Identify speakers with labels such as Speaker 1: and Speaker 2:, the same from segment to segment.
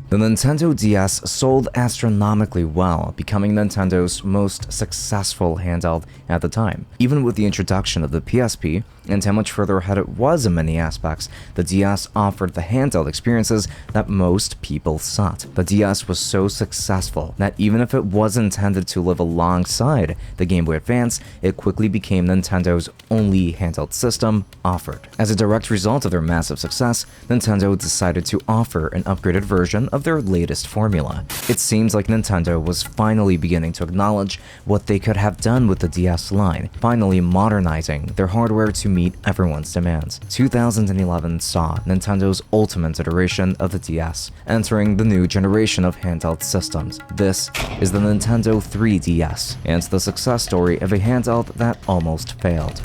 Speaker 1: The Nintendo DS sold astronomically well, becoming Nintendo's most successful handheld at the time. Even with the introduction of the PSP, and how much further ahead it was in many aspects, the DS offered the handheld experiences that most people sought. The DS was so successful that even if it was intended to live alongside the Game Boy Advance, it quickly became Nintendo's only handheld system offered. As a direct result of their massive success, Nintendo decided to offer an upgraded version of their latest formula. It seems like Nintendo was finally beginning to acknowledge what they could have done with the DS line, finally modernizing their hardware to meet everyone's demands. 2011 saw Nintendo's ultimate iteration of the DS, entering the new generation of handheld systems. This is the Nintendo 3DS, and the success story of a handheld that almost failed.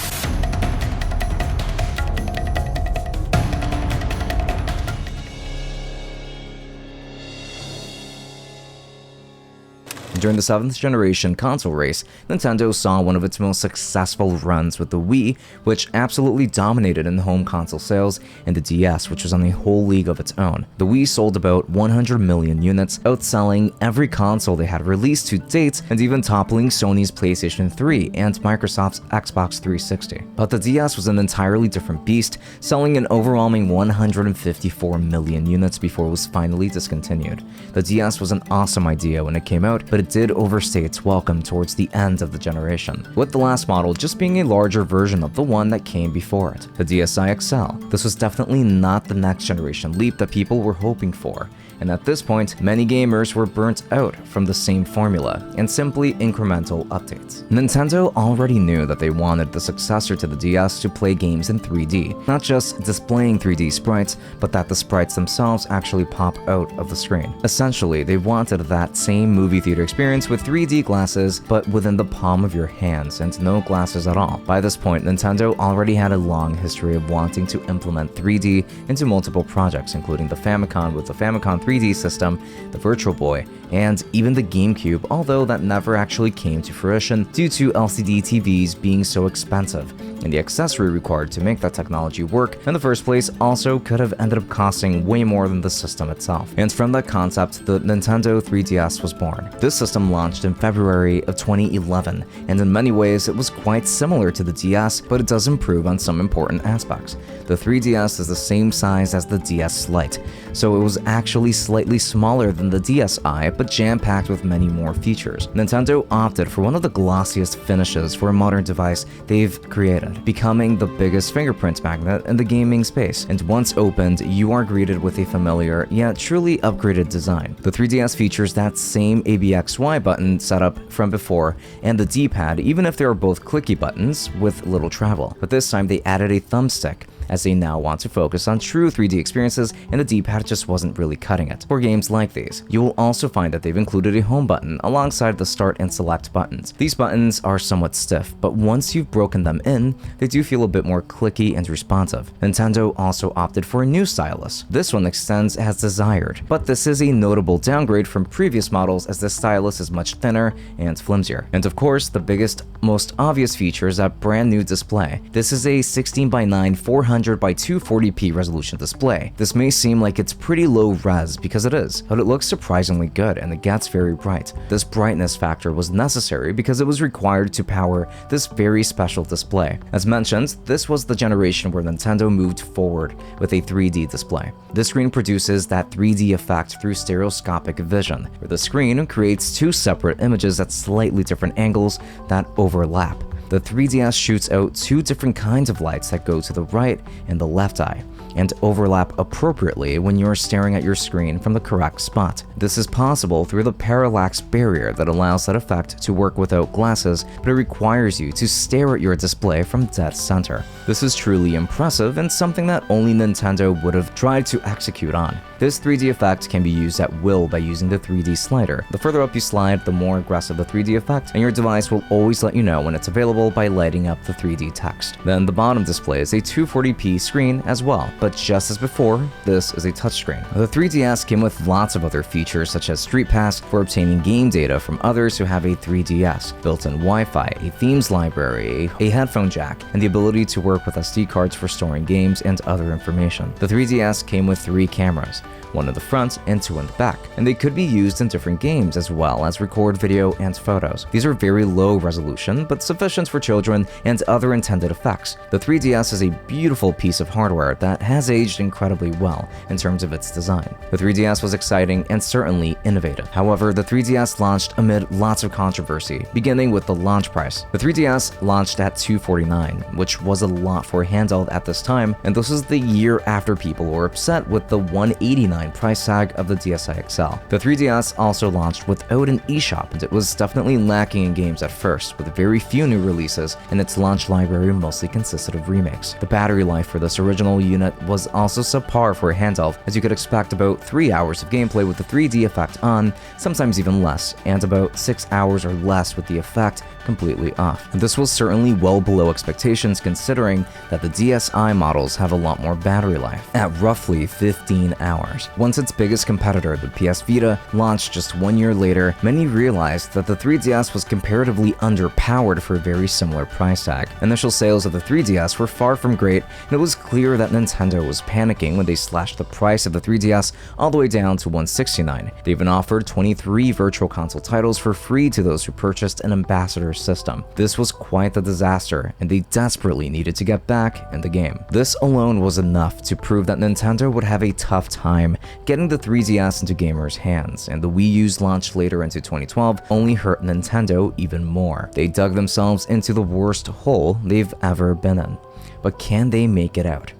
Speaker 1: During the 7th generation console race, Nintendo saw one of its most successful runs with the Wii, which absolutely dominated in home console sales, and the DS, which was on a whole league of its own. The Wii sold about 100 million units, outselling every console they had released to date, and even toppling Sony's PlayStation 3 and Microsoft's Xbox 360. But the DS was an entirely different beast, selling an overwhelming 154 million units before it was finally discontinued. The DS was an awesome idea when it came out, but it did overstay its welcome towards the end of the generation, with the last model just being a larger version of the one that came before it, the DSi XL. This was definitely not the next generation leap that people were hoping for, and at this point, many gamers were burnt out from the same formula and simply incremental updates. Nintendo already knew that they wanted the successor to the DS to play games in 3D, not just displaying 3D sprites, but that the sprites themselves actually pop out of the screen. Essentially, they wanted that same movie theater experience with 3D glasses, but within the palm of your hands and no glasses at all. By this point, Nintendo already had a long history of wanting to implement 3D into multiple projects, including the Famicom with the Famicom 3D system, the Virtual Boy, and even the GameCube, although that never actually came to fruition due to LCD TVs being so expensive, and the accessory required to make that technology work in the first place also could have ended up costing way more than the system itself. And from that concept, the Nintendo 3DS was born. This system launched in February of 2011, and in many ways it was quite similar to the DS, but it does improve on some important aspects. The 3DS is the same size as the DS Lite, so it was actually slightly smaller than the DSi, but jam-packed with many more features. Nintendo opted for one of the glossiest finishes for a modern device they've created, becoming the biggest fingerprint magnet in the gaming space, and once opened, you are greeted with a familiar yet truly upgraded design. The 3DS features that same ABXY button setup from before, and the D-pad, even if they are both clicky buttons with little travel. But this time they added a thumbstick, as they now want to focus on true 3D experiences, and the D-pad just wasn't really cutting it. For games like these, you will also find that they've included a home button alongside the start and select buttons. These buttons are somewhat stiff, but once you've broken them in, they do feel a bit more clicky and responsive. Nintendo also opted for a new stylus. This one extends as desired, but this is a notable downgrade from previous models, as this stylus is much thinner and flimsier. And of course, the biggest, most obvious feature is that brand new display. This is a 16:9 400 by 240p resolution display. This may seem like it's pretty low res because it is, but it looks surprisingly good and it gets very bright. This brightness factor was necessary because it was required to power this very special display. As mentioned, this was the generation where Nintendo moved forward with a 3D display. This screen produces that 3D effect through stereoscopic vision, where the screen creates two separate images at slightly different angles that overlap. The 3DS shoots out two different kinds of lights that go to the right and the left eye, and overlap appropriately when you're staring at your screen from the correct spot. This is possible through the parallax barrier that allows that effect to work without glasses, but it requires you to stare at your display from dead center. This is truly impressive and something that only Nintendo would have tried to execute on. This 3D effect can be used at will by using the 3D slider. The further up you slide, the more aggressive the 3D effect, and your device will always let you know when it's available by lighting up the 3D text. Then the bottom display is a 240p screen as well, but just as before, this is a touchscreen. The 3DS came with lots of other features such as Street Pass for obtaining game data from others who have a 3DS, built-in Wi-Fi, a themes library, a headphone jack, and the ability to work with SD cards for storing games and other information. The 3DS came with 3 cameras, one in the front and two in the back, and they could be used in different games as well as record video and photos. These are very low resolution, but sufficient for children and other intended effects. The 3DS is a beautiful piece of hardware that has aged incredibly well in terms of its design. The 3DS was exciting and certainly innovative. However, the 3DS launched amid lots of controversy, beginning with the launch price. The 3DS launched at $249, which was a lot for a handheld at this time, and this was the year after people were upset with the $189 price tag of the DSi XL. The 3DS also launched without an eShop, and it was definitely lacking in games at first, with very few new releases, and its launch library mostly consisted of remakes. The battery life for this original unit was also subpar for a handheld, as you could expect about 3 hours of gameplay with the 3D effect on, sometimes even less, and about 6 hours or less with the effect completely off. And this was certainly well below expectations considering that the DSi models have a lot more battery life, at roughly 15 hours. Once its biggest competitor, the PS Vita, launched just 1 year later, many realized that the 3DS was comparatively underpowered for a very similar price tag. Initial sales of the 3DS were far from great, and it was clear that Nintendo was panicking when they slashed the price of the 3DS all the way down to $169. They even offered 23 Virtual Console titles for free to those who purchased an Ambassador system. This was quite the disaster, and they desperately needed to get back in the game. This alone was enough to prove that Nintendo would have a tough time getting the 3DS into gamers' hands, and the Wii U's launch later into 2012 only hurt Nintendo even more. They dug themselves into the worst hole they've ever been in. But can they make it out?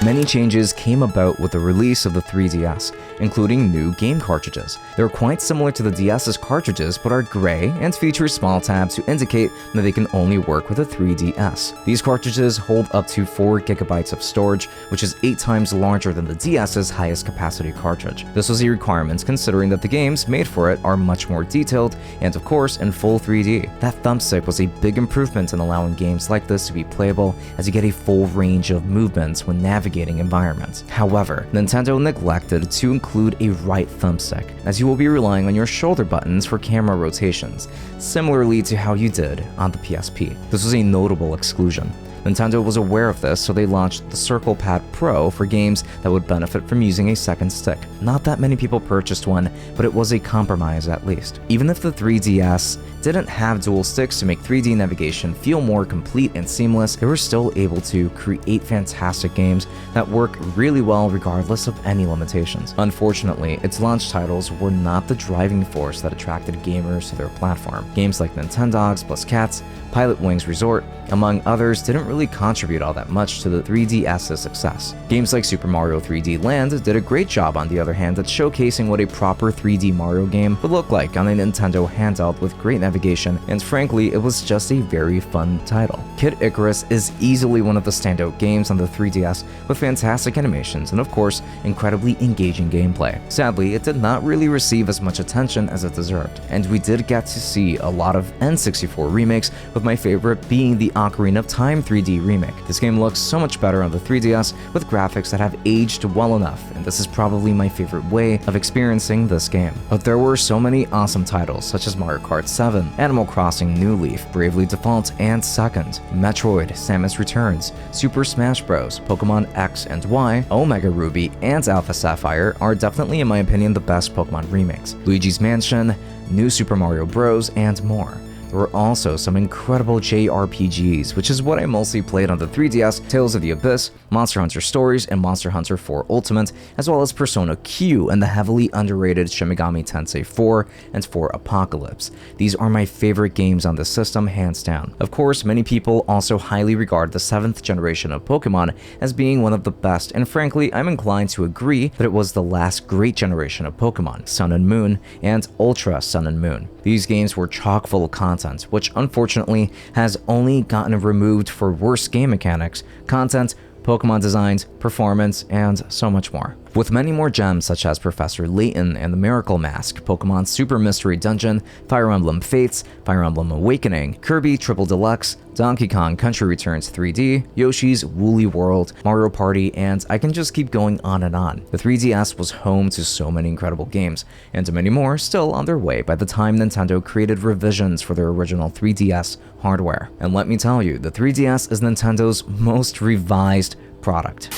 Speaker 1: Many changes came about with the release of the 3DS, including new game cartridges. They're quite similar to the DS's cartridges but are gray and feature small tabs to indicate that they can only work with a 3DS. These cartridges hold up to 4 GB of storage, which is 8 times larger than the DS's highest capacity cartridge. This was a requirement considering that the games made for it are much more detailed and, of course, in full 3D. That thumbstick was a big improvement in allowing games like this to be playable, as you get a full range of movements when navigating environments. However, Nintendo neglected to include a right thumbstick, as you will be relying on your shoulder buttons for camera rotations, similarly to how you did on the PSP. This was a notable exclusion. Nintendo was aware of this, so they launched the Circle Pad Pro for games that would benefit from using a second stick. Not that many people purchased one, but it was a compromise at least. Even if the 3DS didn't have dual sticks to make 3D navigation feel more complete and seamless, they were still able to create fantastic games that work really well regardless of any limitations. Unfortunately, its launch titles were not the driving force that attracted gamers to their platform. Games like Nintendogs plus Cats, Pilot Wings Resort, among others, didn't really contribute all that much to the 3DS's success. Games like Super Mario 3D Land did a great job, on the other hand, at showcasing what a proper 3D Mario game would look like on a Nintendo handheld with great navigation, and frankly, it was just a very fun title. Kid Icarus is easily one of the standout games on the 3DS, with fantastic animations and, of course, incredibly engaging gameplay. Sadly, it did not really receive as much attention as it deserved, and we did get to see a lot of N64 remakes, with my favorite being the Ocarina of Time 3D remake. This game looks so much better on the 3DS, with graphics that have aged well enough, and this is probably my favorite way of experiencing this game. But there were so many awesome titles, such as Mario Kart 7, Animal Crossing New Leaf, Bravely Default and Second, Metroid, Samus Returns, Super Smash Bros., Pokemon X and Y, Omega Ruby, and Alpha Sapphire are definitely, in my opinion, the best Pokemon remakes. Luigi's Mansion, New Super Mario Bros., and more. There were also some incredible JRPGs, which is what I mostly played on the 3DS, Tales of the Abyss, Monster Hunter Stories, and Monster Hunter 4 Ultimate, as well as Persona Q and the heavily underrated Shin Megami Tensei 4 and 4 Apocalypse. These are my favorite games on this system, hands down. Of course, many people also highly regard the 7th generation of Pokemon as being one of the best, and frankly, I'm inclined to agree that it was the last great generation of Pokemon, Sun and Moon and Ultra Sun and Moon. These games were chock full of content, which unfortunately has only gotten removed for worse game mechanics, content, Pokemon designs, performance, and so much more. with many more gems such as Professor Layton and the Miracle Mask, Pokemon Super Mystery Dungeon, Fire Emblem Fates, Fire Emblem Awakening, Kirby Triple Deluxe, Donkey Kong Country Returns 3D, Yoshi's Woolly World, Mario Party, and I can just keep going on and on. The 3DS was home to so many incredible games, and many more still on their way by the time Nintendo created revisions for their original 3DS hardware. And let me tell you, the 3DS is Nintendo's most revised product.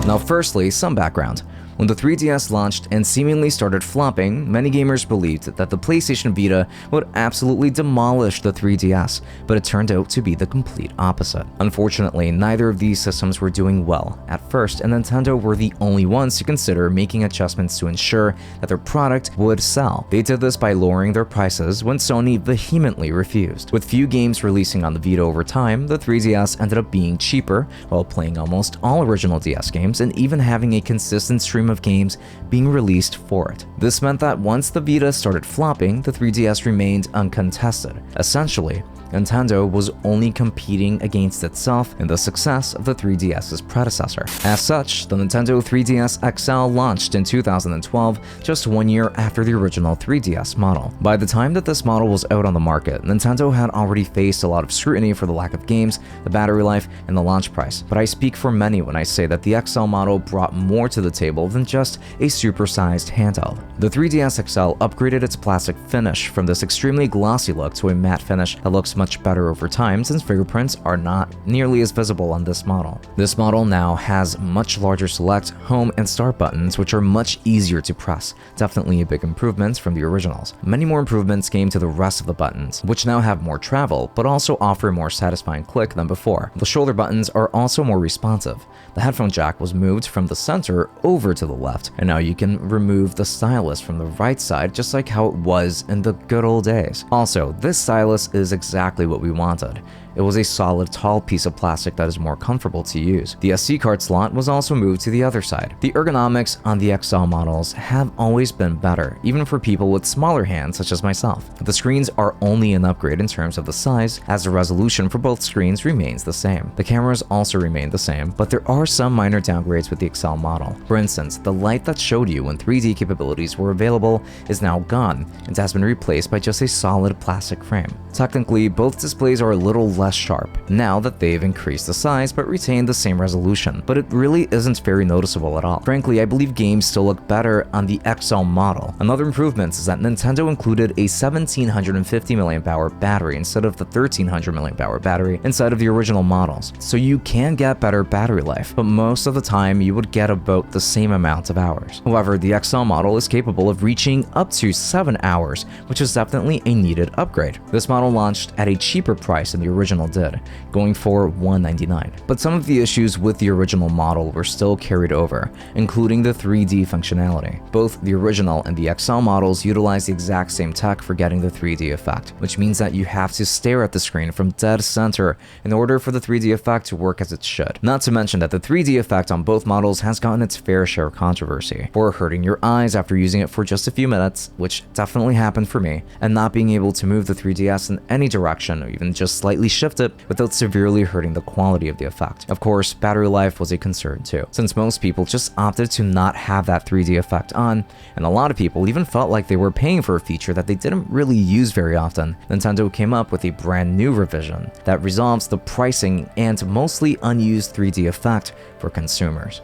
Speaker 1: Now firstly, some background. When the 3DS launched and seemingly started flopping, many gamers believed that the PlayStation Vita would absolutely demolish the 3DS, but it turned out to be the complete opposite. Unfortunately, neither of these systems were doing well at first, and Nintendo were the only ones to consider making adjustments to ensure that their product would sell. They did this by lowering their prices when Sony vehemently refused. With few games releasing on the Vita over time, the 3DS ended up being cheaper while playing almost all original DS games and even having a consistent stream of games being released for it. This meant that once the Vita started flopping, the 3DS remained uncontested. Essentially, Nintendo was only competing against itself in the success of the 3DS's predecessor. As such, the Nintendo 3DS XL launched in 2012, just 1 year after the original 3DS model. By the time that this model was out on the market, Nintendo had already faced a lot of scrutiny for the lack of games, the battery life, and the launch price. But I speak for many when I say that the XL model brought more to the table than just a supersized handheld. The 3DS XL upgraded its plastic finish from this extremely glossy look to a matte finish that looks much better over time since fingerprints are not nearly as visible on this model. This model now has much larger select, home, and start buttons, which are much easier to press. Definitely a big improvement from the originals. Many more improvements came to the rest of the buttons, which now have more travel, but also offer a more satisfying click than before. The shoulder buttons are also more responsive. The headphone jack was moved from the center over to the left, and now you can remove the stylus from the right side just like how it was in the good old days. Also, this stylus is exactly what we wanted. It was a solid, tall piece of plastic that is more comfortable to use. The SD card slot was also moved to the other side. The ergonomics on the XL models have always been better, even for people with smaller hands such as myself. The screens are only an upgrade in terms of the size, as the resolution for both screens remains the same. The cameras also remain the same, but there are some minor downgrades with the XL model. For instance, the light that showed you when 3D capabilities were available is now gone and has been replaced by just a solid plastic frame. Technically, both displays are a little less sharp now that they've increased the size but retained the same resolution, but it really isn't very noticeable at all. Frankly, I believe games still look better on the XL model. Another improvement is that Nintendo included a 1750 mAh battery instead of the 1300 mAh battery inside of the original models, so you can get better battery life, but most of the time you would get about the same amount of hours. However, the XL model is capable of reaching up to 7 hours, which is definitely a needed upgrade. This model launched at a cheaper price than the original did, going for $199. But some of the issues with the original model were still carried over, including the 3D functionality. Both the original and the XL models utilize the exact same tech for getting the 3D effect, which means that you have to stare at the screen from dead center in order for the 3D effect to work as it should. Not to mention that the 3D effect on both models has gotten its fair share of controversy for hurting your eyes after using it for just a few minutes, which definitely happened for me, and not being able to move the 3DS in any direction or even just slightly shift it without severely hurting the quality of the effect. Of course, battery life was a concern too, since most people just opted to not have that 3D effect on, and a lot of people even felt like they were paying for a feature that they didn't really use very often. Nintendo came up with a brand new revision that resolves the pricing and mostly unused 3D effect for consumers.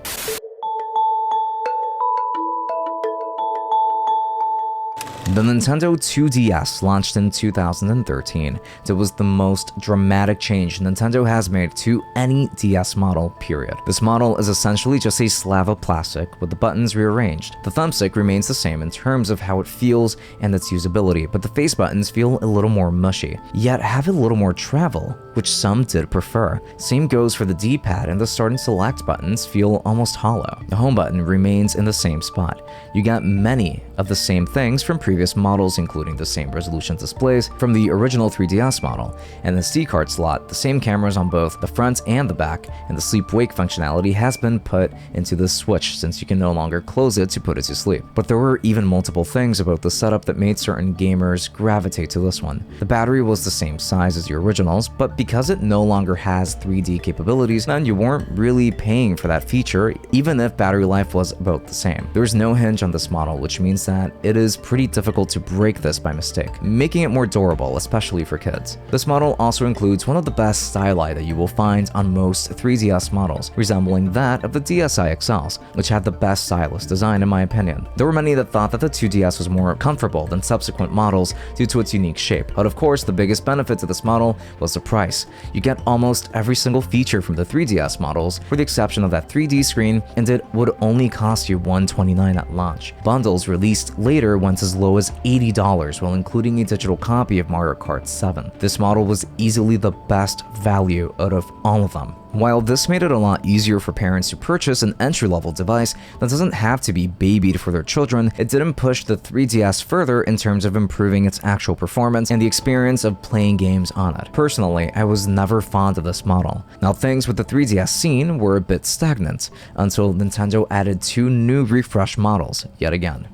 Speaker 1: The Nintendo 2DS launched in 2013. It was the most dramatic change Nintendo has made to any DS model, period. This model is essentially just a slab of plastic with the buttons rearranged. The thumbstick remains the same in terms of how it feels and its usability, but the face buttons feel a little more mushy, yet have a little more travel, which some did prefer. Same goes for the D-pad, and the start and select buttons feel almost hollow. The home button remains in the same spot. You got many of the same things from previous biggest models including the same resolution displays from the original 3DS model, and the SD card slot, the same cameras on both the front and the back, and the sleep-wake functionality has been put into the Switch since you can no longer close it to put it to sleep. But there were even multiple things about the setup that made certain gamers gravitate to this one. The battery was the same size as the originals, but because it no longer has 3D capabilities, then you weren't really paying for that feature even if battery life was about the same. There's no hinge on this model, which means that it is pretty difficult to break this by mistake, making it more durable, especially for kids. This model also includes one of the best styli that you will find on most 3DS models, resembling that of the DSi XLs, which had the best stylus design in my opinion. There were many that thought that the 2DS was more comfortable than subsequent models due to its unique shape, but of course the biggest benefit to this model was the price. You get almost every single feature from the 3DS models, with the exception of that 3D screen, and it would only cost you $129 at launch. Bundles released later went as low as $80 while including a digital copy of Mario Kart 7. This model was easily the best value out of all of them. While this made it a lot easier for parents to purchase an entry-level device that doesn't have to be babied for their children, it didn't push the 3DS further in terms of improving its actual performance and the experience of playing games on it. Personally, I was never fond of this model. Now, things with the 3DS scene were a bit stagnant until Nintendo added 2 new refresh models yet again.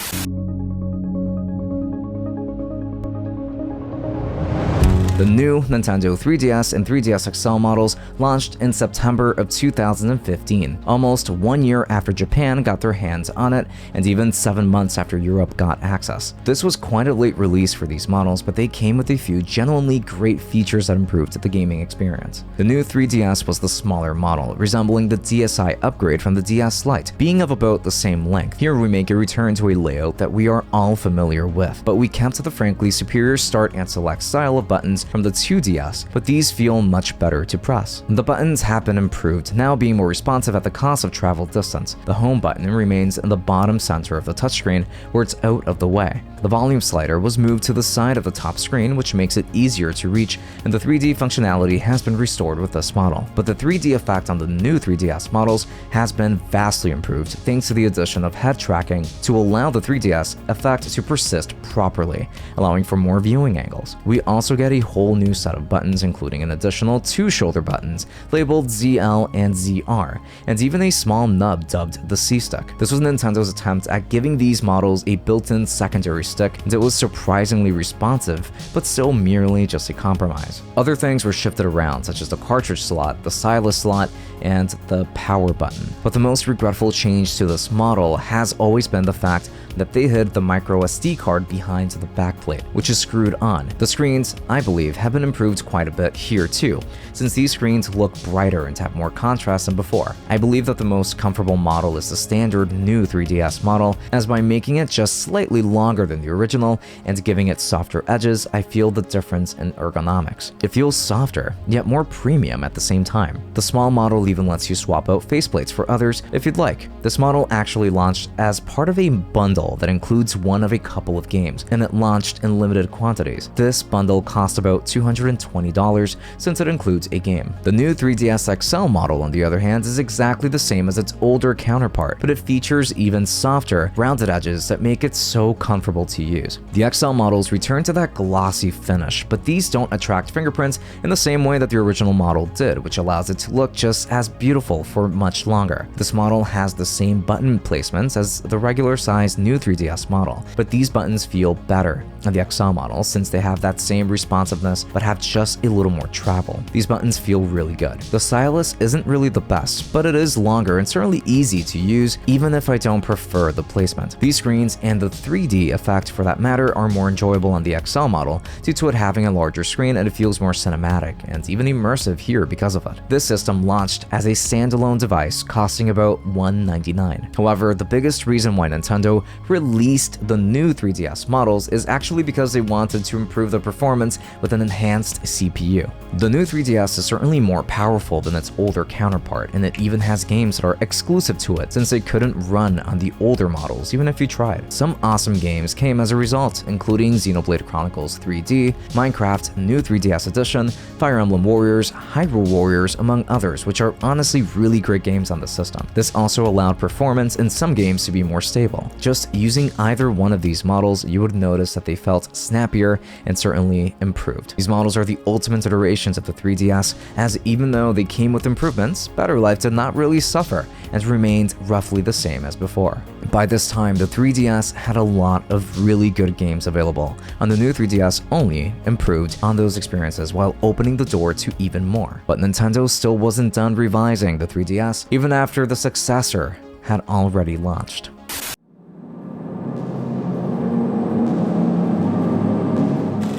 Speaker 1: The new Nintendo 3DS and 3DS XL models launched in September of 2015, almost 1 year after Japan got their hands on it, and even 7 months after Europe got access. This was quite a late release for these models, but they came with a few genuinely great features that improved the gaming experience. The new 3DS was the smaller model, resembling the DSi upgrade from the DS Lite, being of about the same length. Here we make a return to a layout that we are all familiar with, but we kept the frankly superior start and select style of buttons from the 2DS, but these feel much better to press. The buttons have been improved, now being more responsive at the cost of travel distance. The home button remains in the bottom center of the touchscreen where it's out of the way. The volume slider was moved to the side of the top screen, which makes it easier to reach, and the 3D functionality has been restored with this model. But the 3D effect on the new 3DS models has been vastly improved thanks to the addition of head tracking to allow the 3DS effect to persist properly, allowing for more viewing angles. We also get a whole new set of buttons, including an additional 2 shoulder buttons labeled ZL and ZR, and even a small nub dubbed the C-Stick. This was Nintendo's attempt at giving these models a built-in secondary stick that was surprisingly responsive, but still merely just a compromise. Other things were shifted around, such as the cartridge slot, the stylus slot, and the power button. But the most regretful change to this model has always been the fact that they hid the micro SD card behind the backplate, which is screwed on. The screens, I believe, have been improved quite a bit here too, since these screens look brighter and have more contrast than before. I believe that the most comfortable model is the standard new 3DS model, as by making it just slightly longer than the original and giving it softer edges, I feel the difference in ergonomics. It feels softer, yet more premium at the same time. The small model even lets you swap out faceplates for others if you'd like. This model actually launched as part of a bundle that includes one of a couple of games, and it launched in limited quantities. This bundle cost about $220 since it includes a game. The new 3DS XL model, on the other hand, is exactly the same as its older counterpart, but it features even softer, rounded edges that make it so comfortable to use. The XL models return to that glossy finish, but these don't attract fingerprints in the same way that the original model did, which allows it to look just as beautiful for much longer. This model has the same button placements as the regular size new 3DS model, but these buttons feel better on the XL model since they have that same responsiveness but have just a little more travel. These buttons feel really good. The stylus isn't really the best, but it is longer and certainly easy to use even if I don't prefer the placement. These screens and the 3D effect for that matter are more enjoyable on the XL model due to it having a larger screen, and it feels more cinematic and even immersive here because of it. This system launched as a standalone device costing about $199. However, the biggest reason why Nintendo released the new 3DS models is actually especially because they wanted to improve the performance with an enhanced CPU. The new 3DS is certainly more powerful than its older counterpart, and it even has games that are exclusive to it since they couldn't run on the older models even if you tried. Some awesome games came as a result, including Xenoblade Chronicles 3D, Minecraft New 3DS Edition, Fire Emblem Warriors, Hyrule Warriors, among others, which are honestly really great games on the system. This also allowed performance in some games to be more stable. Just using either one of these models, you would notice that they felt snappier and certainly improved. These models are the ultimate iterations of the 3DS, as even though they came with improvements, battery life did not really suffer and remained roughly the same as before. By this time, the 3DS had a lot of really good games available, and the new 3DS only improved on those experiences while opening the door to even more. But Nintendo still wasn't done revising the 3DS, even after the successor had already launched.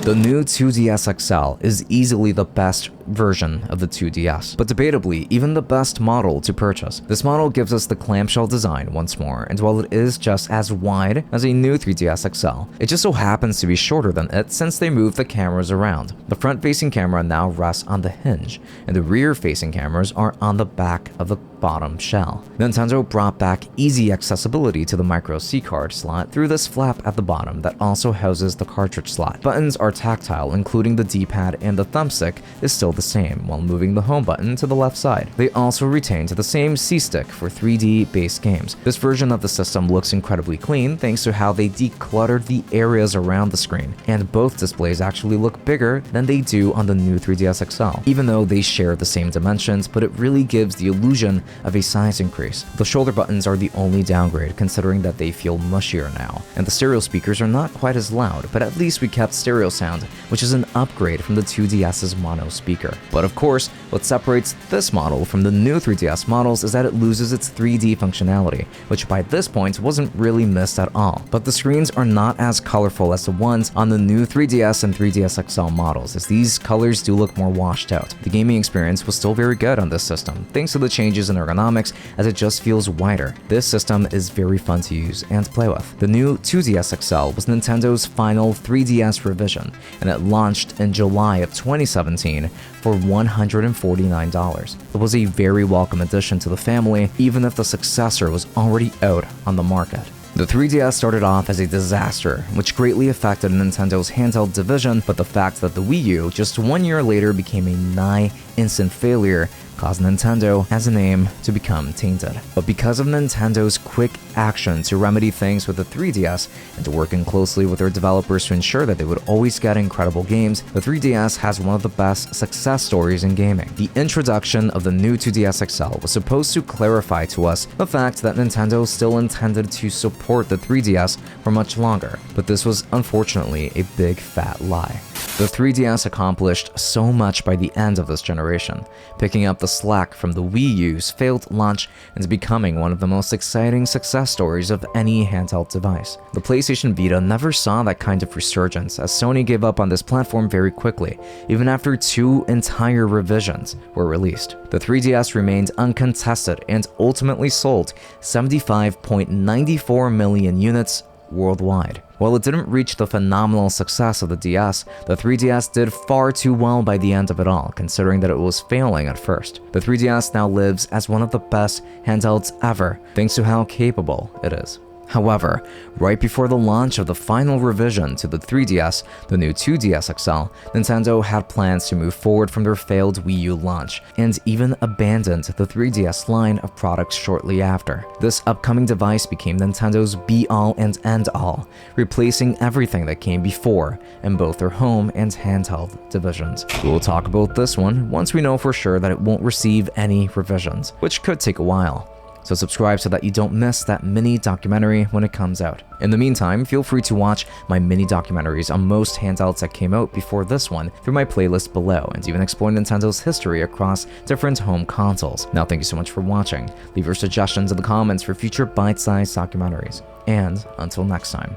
Speaker 1: The new 2DS XL is easily the best version of the 2DS, but debatably even the best model to purchase. This model gives us the clamshell design once more, and while it is just as wide as a new 3DS XL, it just so happens to be shorter than it since they moved the cameras around. The front-facing camera now rests on the hinge, and the rear-facing cameras are on the back of the bottom shell. Nintendo brought back easy accessibility to the micro SD card slot through this flap at the bottom that also houses the cartridge slot. Buttons are tactile, including the D-pad, and the thumbstick is still the same while moving the home button to the left side. They also retained the same C-stick for 3D-based games. This version of the system looks incredibly clean thanks to how they decluttered the areas around the screen, and both displays actually look bigger than they do on the new 3DS XL, even though they share the same dimensions, but it really gives the illusion of a size increase. The shoulder buttons are the only downgrade, considering that they feel mushier now, and the stereo speakers are not quite as loud, but at least we kept stereo sound, which is an upgrade from the 2DS's mono speaker. But of course, what separates this model from the new 3DS models is that it loses its 3D functionality, which by this point wasn't really missed at all. But the screens are not as colorful as the ones on the new 3DS and 3DS XL models, as these colors do look more washed out. The gaming experience was still very good on this system, thanks to the changes in ergonomics, as it just feels wider. This system is very fun to use and play with. The new 2DS XL was Nintendo's final 3DS revision, and it launched in July of 2017 for $149. It was a very welcome addition to the family, even if the successor was already out on the market. The 3DS started off as a disaster, which greatly affected Nintendo's handheld division, but the fact that the Wii U just 1 year later became a nigh instant failure caused Nintendo as a name to become tainted. But because of Nintendo's quick action to remedy things with the 3DS and to working closely with their developers to ensure that they would always get incredible games, the 3DS has one of the best success stories in gaming. The introduction of the new 2DS XL was supposed to clarify to us the fact that Nintendo still intended to support the 3DS for much longer, but this was unfortunately a big fat lie. The 3DS accomplished so much by the end of this generation, picking up the slack from the Wii U's failed launch and becoming one of the most exciting success stories of any handheld device. The PlayStation Vita never saw that kind of resurgence, as Sony gave up on this platform very quickly, even after 2 entire revisions were released. The 3DS remained uncontested and ultimately sold 75.94 million units worldwide. While it didn't reach the phenomenal success of the DS, the 3DS did far too well by the end of it all, considering that it was failing at first. The 3DS now lives as one of the best handhelds ever, thanks to how capable it is. However, right before the launch of the final revision to the 3DS, the new 2DS XL, Nintendo had plans to move forward from their failed Wii U launch, and even abandoned the 3DS line of products shortly after. This upcoming device became Nintendo's be-all and end-all, replacing everything that came before in both their home and handheld divisions. We'll talk about this one once we know for sure that it won't receive any revisions, which could take a while. So subscribe so that you don't miss that mini documentary when it comes out. In the meantime, feel free to watch my mini documentaries on most handhelds that came out before this one through my playlist below, and even explore Nintendo's history across different home consoles. Now, thank you so much for watching. Leave your suggestions in the comments for future bite-sized documentaries. And until next time.